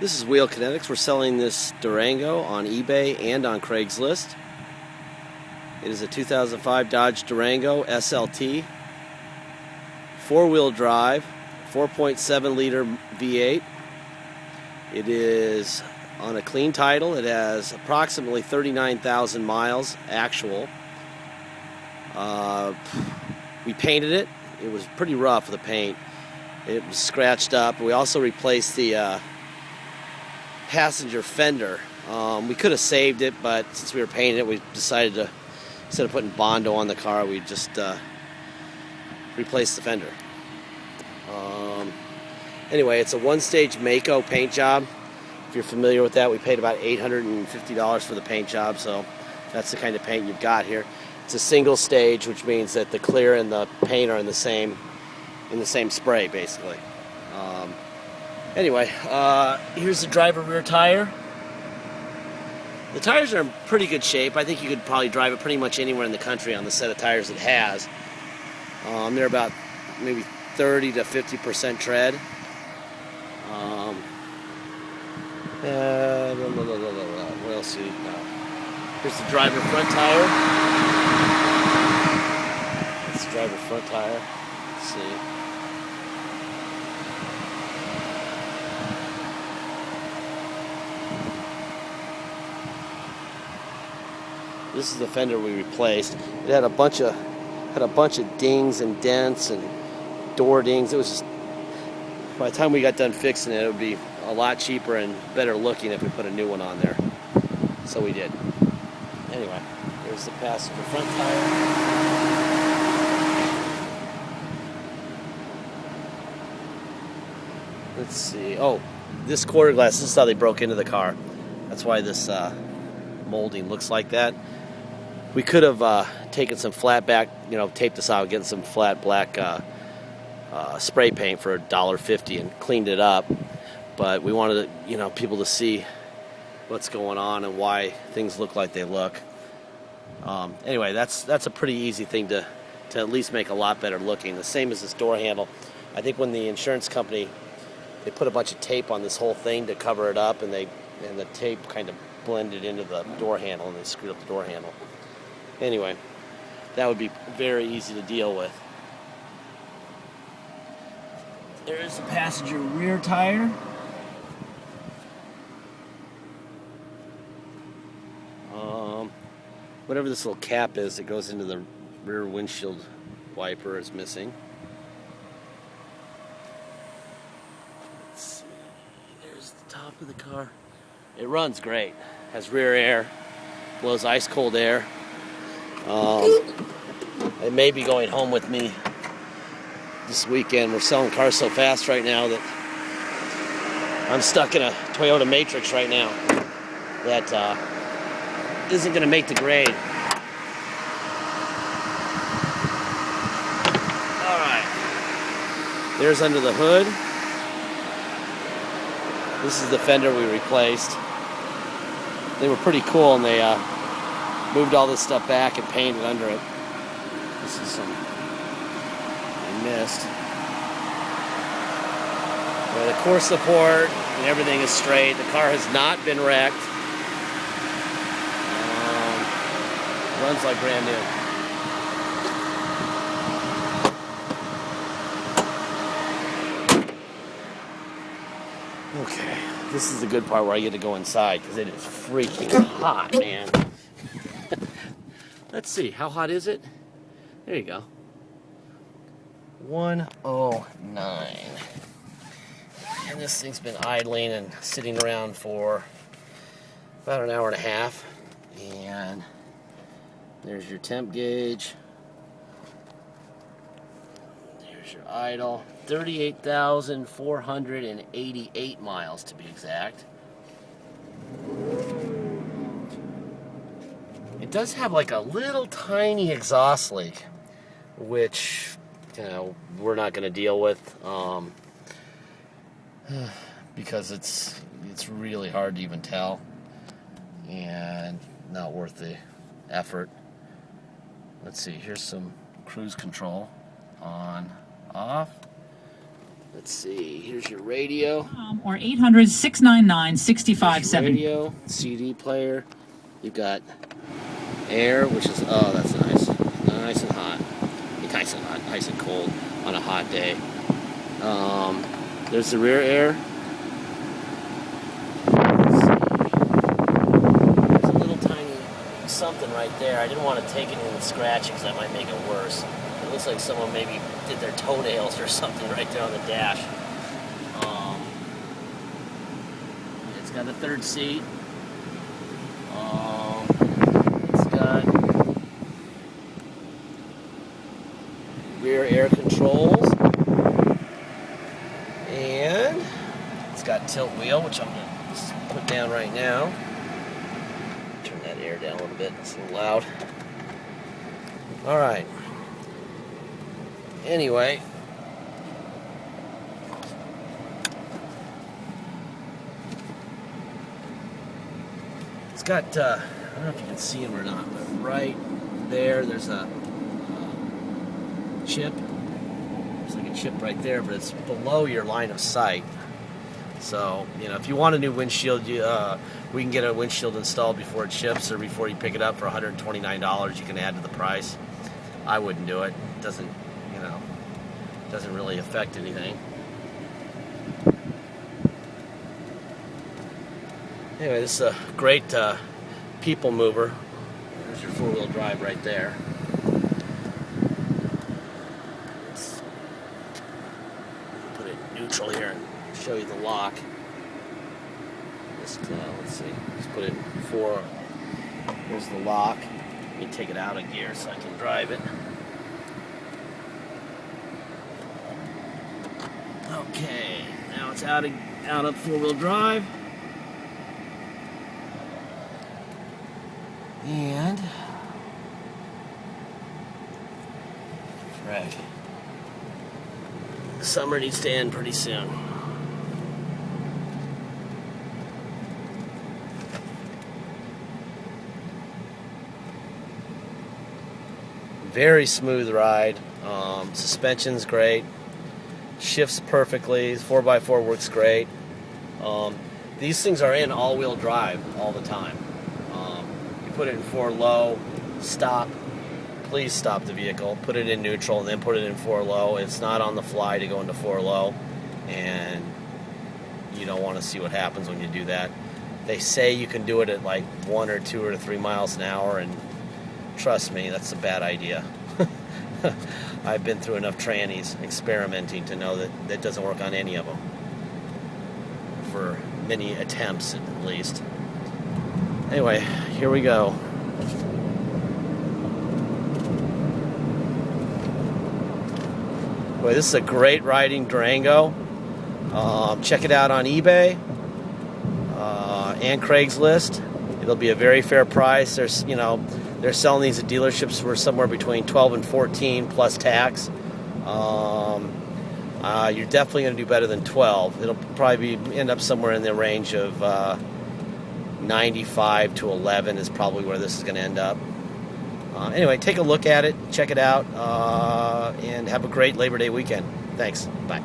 This is Wheel Kinetics. We're selling this Durango on eBay and on Craigslist. It is a 2005 Dodge Durango SLT, four-wheel drive, 4.7 liter V8. It is on a clean title. It has approximately 39,000 miles actual. We painted it. It was pretty rough, the paint. It was scratched up. We also replaced the passenger fender. We could have saved it, but since we were painting it, we decided to, instead of putting Bondo on the car, we just replaced the fender. Anyway, it's a one-stage Mako paint job. If you're familiar with that, we paid about $850 for the paint job, so that's the kind of paint you've got here. It's a single stage, which means that the clear and the paint are in the same spray, basically. Anyway, here's the driver rear tire. The tires are in pretty good shape. I think you could probably drive it pretty much anywhere in the country on the set of tires it has. They're about maybe 30 to 50% tread. What else do you need now? Here's the driver front tire. That's the driver front tire. Let's see. This is the fender we replaced. It had a bunch of dings and dents and door dings. It was just, by the time we got done fixing it, it would be a lot cheaper and better looking if we put a new one on there. So we did. Anyway, here's the passenger front tire. Let's see. Oh, this quarter glass, this is how they broke into the car. That's why this molding looks like that. We could have taken some flat back, taped this out, getting some flat black spray paint for $1.50 and cleaned it up. But we wanted people to see what's going on and why things look like they look. Anyway, that's a pretty easy thing to at least make a lot better looking. The same as this door handle. I think when the insurance company, they put a bunch of tape on this whole thing to cover it up, and the tape kind of blended into the door handle, and they screwed up the door handle. Anyway, that would be very easy to deal with. There's the passenger rear tire. Whatever this little cap is that goes into the rear windshield wiper is missing. Let's see. There's the top of the car. It runs great. Has rear air. Blows ice cold air. It may be going home with me this weekend. We're selling cars so fast right now that I'm stuck in a Toyota Matrix right now that isn't going to make the grade. Alright. There's under the hood. This is the fender we replaced. They were pretty cool, and they moved all this stuff back and painted under it. This is some I missed. Well, the core support and everything is straight. The car has not been wrecked. Runs like brand new. Okay, this is the good part where I get to go inside because it is freaking hot, man. Let's see, how hot is it? There you go. 109. And this thing's been idling and sitting around for about an hour and a half. And there's your temp gauge. There's your idle. 38,488 miles to be exact. It does have like a little tiny exhaust leak, which we're not going to deal with because it's really hard to even tell and not worth the effort. Let's see, here's some cruise control. On, off. Let's see. Here's your radio. Or 800-699-6570. Radio, CD player. You've got air, which is, oh, that's nice. Nice and hot. Nice and hot, nice and cold on a hot day. There's the rear air. Let's see. There's a little tiny something right there. I didn't want to take it and scratch it because that might make it worse. It looks like someone maybe did their toenails or something right there on the dash. It's got a third seat. It's got rear air controls. And it's got tilt wheel, which I'm going to put down right now. Turn that air down a little bit. It's a little loud. Alright. Anyway. It's got, I don't know if you can see them or not, but right there, there's a chip. There's like a chip right there, but it's below your line of sight. So, you know, if you want a new windshield, we can get a windshield installed before it ships or before you pick it up for $129. You can add to the price. I wouldn't do it. It doesn't, you know, doesn't really affect anything. Anyway, this is a great people mover. There's your four-wheel drive right there. Let's put it in neutral here and show you the lock. Just let's see. Just put it in 4. Here's the lock. Let me take it out of gear so I can drive it. Okay, now it's out of four-wheel drive. And right, summer needs to end pretty soon. Very smooth ride. Suspension's great. Shifts perfectly. 4x4 works great. These things are in all-wheel drive all the time. Put it in 4 low, stop, please stop the vehicle, put it in neutral, and then put it in 4 low. It's not on the fly to go into 4 low, and you don't want to see what happens when you do that. They say you can do it at like 1 or 2 or 3 miles an hour, and trust me, that's a bad idea. I've been through enough trannies experimenting to know that that doesn't work on any of them, for many attempts at least. Anyway, here we go. Boy, this is a great riding Durango. Check it out on eBay and Craigslist. It'll be a very fair price. There's, you know, they're selling these at dealerships for somewhere between 12 and 14 plus tax. You're definitely going to do better than 12. It'll probably end up somewhere in the range of 95 to 11 is probably where this is going to end up. Anyway, take a look at it, check it out, and have a great Labor Day weekend. Thanks. Bye.